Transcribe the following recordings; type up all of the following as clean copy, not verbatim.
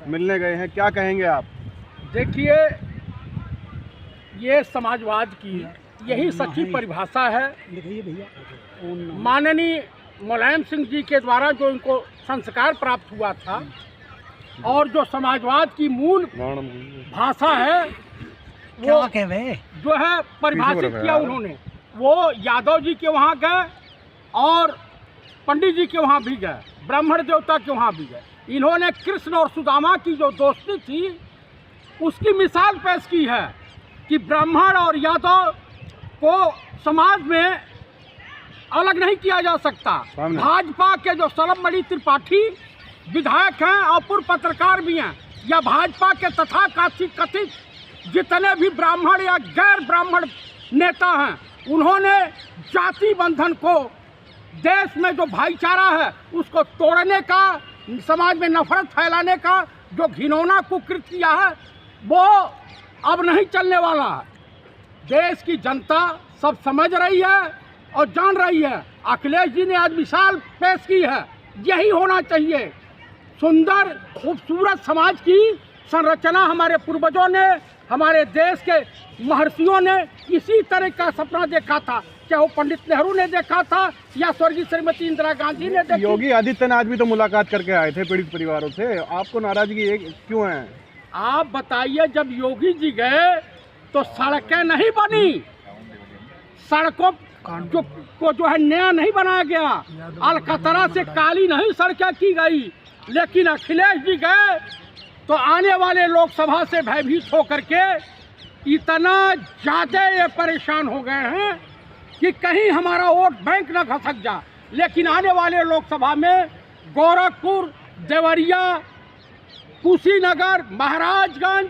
मिलने गए हैं, क्या कहेंगे आप? देखिए, ये समाजवाद की यही सच्ची परिभाषा है। माननीय मुलायम सिंह जी के द्वारा जो इनको संस्कार प्राप्त हुआ था और जो समाजवाद की मूल भाषा है वो जो है परिभाषित किया उन्होंने, वो यादव जी के वहाँ गए और पंडित जी के वहाँ भी गए, ब्राह्मण देवता के वहाँ भी गए। इन्होंने कृष्ण और सुदामा की जो दोस्ती थी उसकी मिसाल पेश की है कि ब्राह्मण और यादव को समाज में अलग नहीं किया जा सकता। भाजपा के जो सलमणि त्रिपाठी विधायक हैं और पूर्व पत्रकार भी हैं, या भाजपा के तथा कथित जितने भी ब्राह्मण या गैर ब्राह्मण नेता हैं, उन्होंने जाति बंधन को, देश में जो भाईचारा है उसको तोड़ने का, समाज में नफरत फैलाने का जो घिनौना कुकृत किया है वो अब नहीं चलने वाला है। देश की जनता सब समझ रही है और जान रही है। अखिलेश जी ने आज मिसाल पेश की है, यही होना चाहिए। सुंदर खूबसूरत समाज की संरचना हमारे पूर्वजों ने, हमारे देश के महर्षियों ने इसी तरह का सपना देखा था, चाहे वो पंडित नेहरू ने देखा था या स्वर्गीय श्रीमती इंदिरा गांधी ने देखा। योगी आदित्यनाथ भी तो मुलाकात करके आए थे पीड़ित परिवारों से, आपको नाराजगी क्यों है? आप बताइए, जब योगी जी गए तो सड़कें नहीं बनी, सड़कों को जो है नया नहीं बनाया गया, अलकतरा से काली नहीं सड़कें की गई। लेकिन अखिलेश जी गए तो आने वाले लोकसभा से भयभीत होकर के इतना ज़्यादा ये परेशान हो गए हैं कि कहीं हमारा वोट बैंक न खसक जा। लेकिन आने वाले लोकसभा में गोरखपुर, देवरिया, कुशीनगर, महाराजगंज,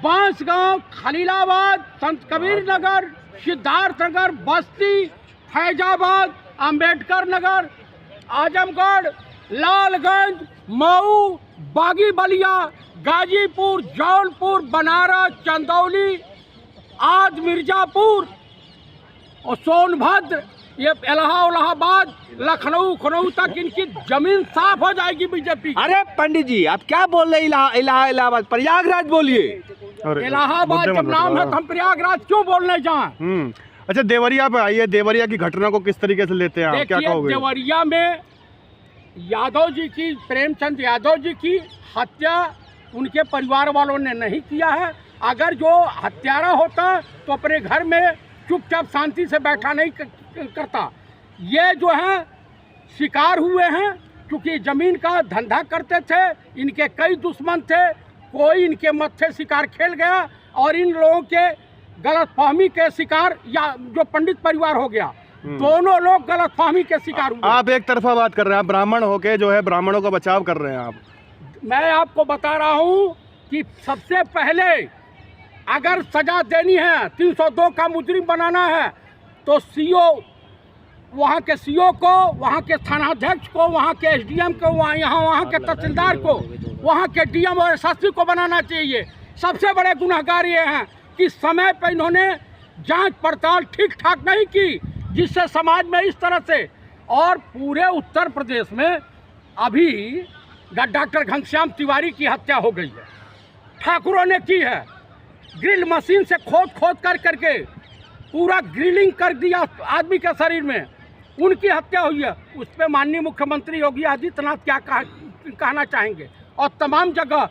बांसगांव, खलीलाबाद, संत कबीर नगर, सिद्धार्थनगर, बस्ती, फैजाबाद, अंबेडकर नगर, आजमगढ़, लालगंज, मऊ, बागी बलिया, गाजीपुर, जौनपुर, बनारस, चंदौली, आज मिर्जापुर और सोनभद्र, ये इलाहाबाद, लखनऊ तक इनकी जमीन साफ हो जाएगी बीजेपी। अरे पंडित जी, आप क्या बोल रहे हैं? इलाहाबाद, प्रयागराज बोलिए। इलाहाबाद जब नाम है तो हम प्रयागराज क्यों बोलने जाएं? अच्छा, देवरिया पे आइए, देवरिया की घटना को किस तरीके से लेते हैं आप, क्या कहोगे? देवरिया में यादव जी की, प्रेमचंद यादव जी की हत्या उनके परिवार वालों ने नहीं किया है। अगर जो हत्यारा होता तो अपने घर में चुपचाप शांति से बैठा नहीं करता। ये जो है शिकार हुए हैं, क्योंकि जमीन का धंधा करते थे, इनके कई दुश्मन थे, कोई इनके मत्थे शिकार खेल गया और इन लोगों के गलतफहमी के शिकार, या जो पंडित परिवार हो गया, दोनों लोग गलतफहमी के शिकार हुए। आप एक तरफा बात कर रहे हैं, आप ब्राह्मण होके जो है ब्राह्मणों का बचाव कर रहे हैं आप। मैं आपको बता रहा हूँ कि सबसे पहले अगर सजा देनी है, 302 का मुजरिम बनाना है, तो सीओ, वहाँ के सीओ को, वहाँ के थानाध्यक्ष को, वहाँ के एसडीएम को, वहाँ के तहसीलदार को, वहाँ के डीएम और एसएसपी को बनाना चाहिए। सबसे बड़े गुनहगार ये हैं कि समय पर इन्होंने जांच पड़ताल ठीक ठाक नहीं की, जिससे समाज में इस तरह से, और पूरे उत्तर प्रदेश में अभी डॉक्टर घनश्याम तिवारी की हत्या हो गई है, ठाकुरों ने की है। ग्रिल मशीन से खोद करके पूरा ग्रिलिंग कर दिया आदमी के शरीर में, उनकी हत्या हुई है। उस पर माननीय मुख्यमंत्री योगी आदित्यनाथ क्या कहना चाहेंगे? और तमाम जगह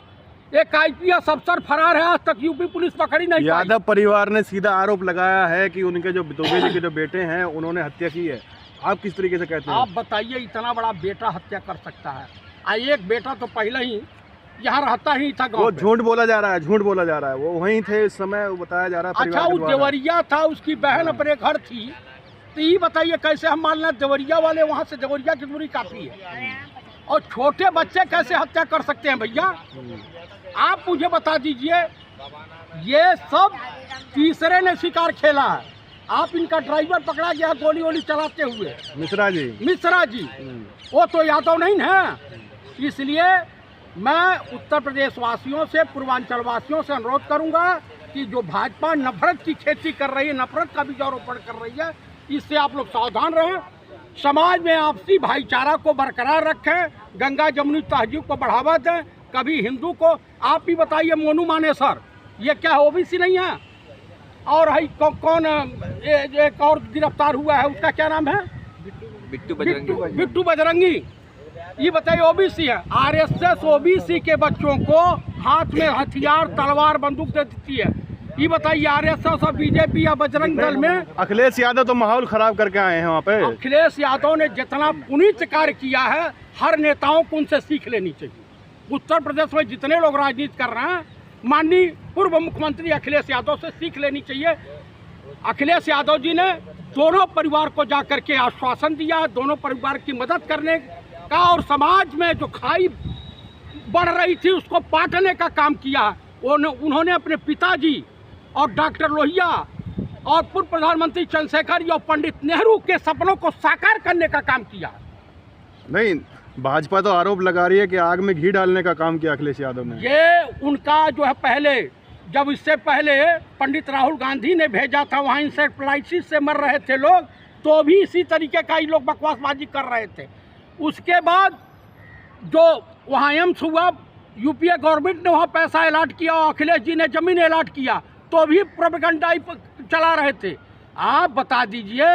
एक आईपीएस अफसर फरार है, आज तक यूपी पुलिस पकड़ी नहीं। यादव परिवार ने सीधा आरोप लगाया है कि उनके जो दुबे जी के जो बेटे हैं उन्होंने हत्या की है। आप किस तरीके से कहते हैं? आप बताइए, इतना बड़ा बेटा हत्या कर सकता है? एक बेटा तो पहले ही यहाँ रहता ही था गाँव। वो झूठ बोला जा रहा है, झूठ बोला जा रहा है, वो वहीं थे इस समय, वो बताया जा रहा है। अच्छा, वो देवरिया था, उसकी बहन अपने घर थी, तो ये बताइए कैसे हम मान लें देवरिया वाले, वहाँ से देवरिया की दूरी काफ़ी है, और छोटे बच्चे कैसे हत्या कर सकते हैं भैया? आप मुझे बता दीजिए। ये सब तीसरे ने शिकार खेला है। आप इनका ड्राइवर पकड़ा गया गोली वोली चलाते हुए, मिश्रा जी, वो तो यादव नहीं है। इसलिए मैं उत्तर प्रदेश वासियों से, पूर्वांचल वासियों से अनुरोध करूंगा कि जो भाजपा नफरत की खेती कर रही है, नफरत का बीजारोपण कर रही है, इससे आप लोग सावधान रहें। समाज में आपसी भाईचारा को बरकरार रखें, गंगा जमुनी तहजीब को बढ़ावा दें, कभी हिंदू को। आप भी बताइए मोनू मानेसर, ये क्या ओबीसी नहीं है? और है कौन एक और गिरफ्तार हुआ है, उसका क्या नाम है? बिट्टू बजरंगी। ये बताइए ओबीसी है। आरएसएस ओबीसी के बच्चों को हाथ में हथियार, तलवार, बंदूक दे देती है। ये बताइए आरएसएस और बीजेपी या बजरंग दल में। अखिलेश यादव तो माहौल खराब करके आए हैं वहाँ पे। अखिलेश यादव ने जितना पुनीत कार्य किया है, हर नेताओं को उनसे सीख लेनी चाहिए। उत्तर प्रदेश में जितने लोग राजनीति कर रहे हैं, माननीय पूर्व मुख्यमंत्री अखिलेश यादव से सीख लेनी चाहिए। अखिलेश यादव जी ने दोनों परिवार को जाकर के आश्वासन दिया, दोनों परिवार की मदद करने का, और समाज में जो खाई बढ़ रही थी उसको पाटने का काम किया। उन्होंने अपने पिताजी और डॉक्टर लोहिया और पूर्व प्रधानमंत्री चंद्रशेखर और पंडित नेहरू के सपनों को साकार करने का काम किया। नहीं, भाजपा तो आरोप लगा रही है कि आग में घी डालने का काम किया अखिलेश यादव ने। ये उनका जो है, पहले जब इससे पहले पंडित राहुल गांधी ने भेजा था, वहाँ इंसेफ्लाइटिस से मर रहे थे लोग, तो भी इसी तरीके का ही लोग बकवासबाजी कर रहे थे। उसके बाद जो वहाँ एम्स हुआ, यूपीए गवर्नमेंट ने वहाँ पैसा अलॉट किया और अखिलेश जी ने जमीन अलॉट किया, तो भी प्रोपेगेंडा चला रहे थे। आप बता दीजिए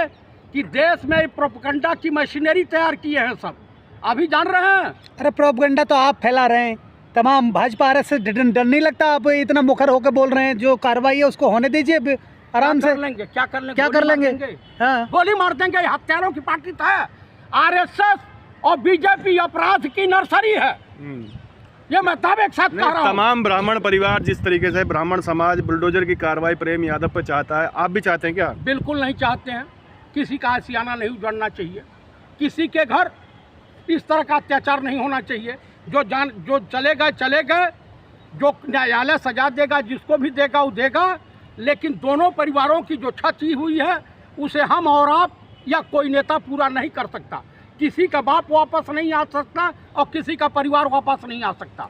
कि देश में प्रोपेगेंडा की मशीनरी तैयार किए हैं सब, अभी जान रहे हैं। अरे प्रोपेगेंडा तो आप फैला रहे हैं, तमाम भाजपा आरएसएस डर नहीं लगता? आप इतना मुखर होकर बोल रहे हैं, जो कार्रवाई है उसको होने दीजिए आराम से। लेंगे क्या कर लेंगे? क्या कर लेंगे? हाँ, गोली मार देंगे। हत्यारों की पार्टी था। आरएसएस और बीजेपी अपराध की नर्सरी है, ये मैं दावे के साथ कह रहा हूं। तमाम ब्राह्मण परिवार जिस तरीके से ब्राह्मण समाज बुलडोजर की कार्रवाई प्रेम यादव पर चाहता है, आप भी चाहते हैं क्या? बिल्कुल नहीं चाहते हैं। किसी का आशियाना नहीं उजड़ना चाहिए, किसी के घर इस तरह का अत्याचार नहीं होना चाहिए। जो चले गए, जो न्यायालय सजा देगा, जिसको भी देगा वो देगा, लेकिन दोनों परिवारों की जो क्षति हुई है उसे हम और आप या कोई नेता पूरा नहीं कर सकता। किसी का बाप वापस नहीं आ सकता और किसी का परिवार वापस नहीं आ सकता।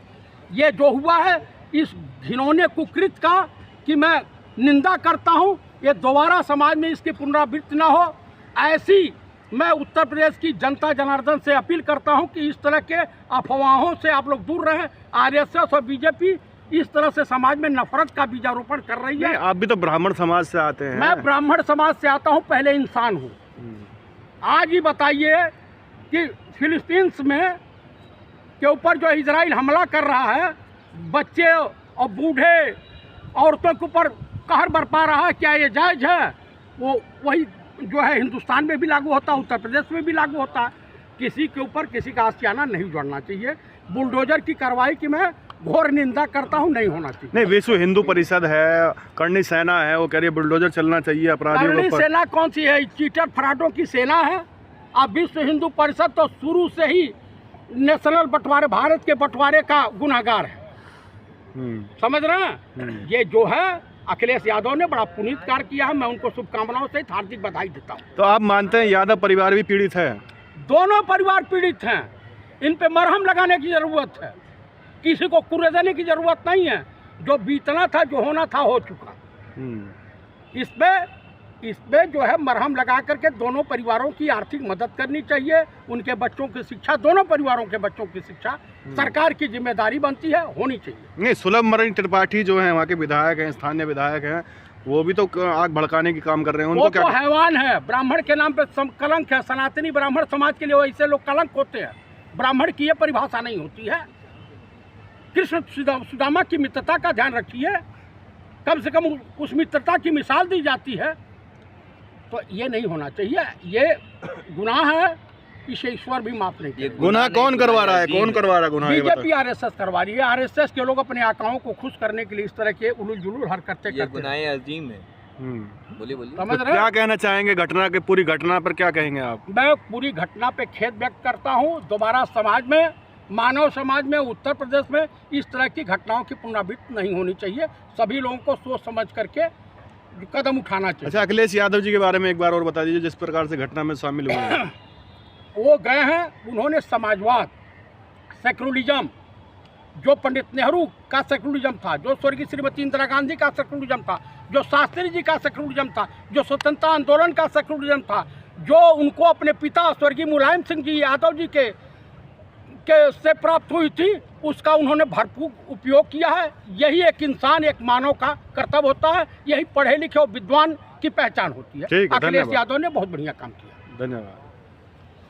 ये जो हुआ है इस घिनौने कुकृत का कि मैं निंदा करता हूँ, ये दोबारा समाज में इसकी पुनरावृत्ति न हो, ऐसी मैं उत्तर प्रदेश की जनता जनार्दन से अपील करता हूं कि इस तरह के अफवाहों से आप लोग दूर रहें। आरएसएस और बीजेपी इस तरह से समाज में नफरत का बीजारोपण कर रही है। आप भी तो ब्राह्मण समाज से आते हैं। मैं ब्राह्मण समाज से आता हूं, पहले इंसान हूं। आज ही बताइए कि फिलिस्तीन में के ऊपर जो इजराइल हमला कर रहा है, बच्चे और बूढ़े औरतों के ऊपर कहर बरपा रहा है, क्या ये जायज़ है? वो वही जो है हिंदुस्तान में भी लागू होता है, उत्तर प्रदेश में भी लागू होता है। किसी के ऊपर किसी का आशियाना नहीं जोड़ना चाहिए। बुलडोजर की कार्रवाई की मैं घोर निंदा करता हूं, नहीं होना चाहिए। नहीं, विश्व हिंदू परिषद है, करणी सेना है, वो कह रही है बुलडोजर चलना चाहिए अपराधियों के ऊपर। करणी सेना कौन सी है? चीटर फराडों की सेना है। अब विश्व हिंदू परिषद तो शुरू से ही नेशनल बंटवारे, भारत के बंटवारे का गुनाहगार है। समझ रहे हैं? ये जो है अखिलेश यादव ने बड़ा पुनीत कार्य किया है, मैं उनको शुभकामनाओं से हार्दिक बधाई देता हूँ। तो आप मानते हैं यादव परिवार भी पीड़ित है? दोनों परिवार पीड़ित हैं। इन पे मरहम लगाने की जरूरत है, किसी को कुर्रे देने की जरूरत नहीं है। जो बीतना था, जो होना था, हो चुका। इसमें जो है मरहम लगा करके दोनों परिवारों की आर्थिक मदद करनी चाहिए। उनके बच्चों की शिक्षा, दोनों परिवारों के बच्चों की शिक्षा सरकार की जिम्मेदारी बनती है, होनी चाहिए। नहीं, सुलभमणि त्रिपाठी जो है वहाँ के विधायक हैं, स्थानीय विधायक हैं, वो भी तो आग भड़काने की काम कर रहे हैं। वो तो हैवान है, ब्राह्मण के नाम पे कलंक है। सनातनी ब्राह्मण समाज के लिए ऐसे लोग कलंक होते हैं। ब्राह्मण की ये परिभाषा नहीं होती है। कृष्ण सुदामा की मित्रता का ध्यान रखिए, कम से कम उस मित्रता की मिसाल दी जाती है। तो ये नहीं होना चाहिए, ये गुनाह है, इसे ईश्वर भी माफ नहीं करेगा। गुनाह कौन करवा रहा है? कौन करवा रहा है गुनाह? बीजेपी आरएसएस करवा रही है। आरएसएस के लोग अपने आकाओं को खुश करने के लिए इस तरह के उलूल जुलूल हरकतें करते हैं। गुनाह अजीम है। बोलिए। समझ रहे? क्या कहना चाहेंगे घटना के, पूरी घटना पर क्या कहेंगे आप? मैं पूरी घटना पे खेद व्यक्त करता हूँ। दोबारा समाज में, मानव समाज में, उत्तर प्रदेश में इस तरह की घटनाओं की पुनरावृत्ति नहीं होनी चाहिए। सभी लोगों को सोच समझ करके कदम उठाना चाहिए। अच्छा, अखिलेश यादव जी के बारे में एक बार और बता दीजिए, जिस प्रकार से घटना में शामिल हुए हैं। वो गए हैं, उन्होंने समाजवाद, सेकुलरिज्म, जो पंडित नेहरू का सेकुलरिज्म था, जो स्वर्गीय श्रीमती इंदिरा गांधी का सेकुलरिज्म था, जो शास्त्री जी का सेकुलरिज्म था, जो स्वतंत्रता आंदोलन का सेकुलरिज्म था, जो उनको अपने पिता स्वर्गीय मुलायम सिंह जी यादव जी के के से प्राप्त हुई थी उसका उन्होंने भरपूर उपयोग किया है। यही एक इंसान, एक मानव का कर्तव्य होता है, यही पढ़े लिखे और विद्वान की पहचान होती है। ठीक है, अखिलेश धन्यवाद। यादव ने बहुत बढ़िया काम किया। धन्यवाद।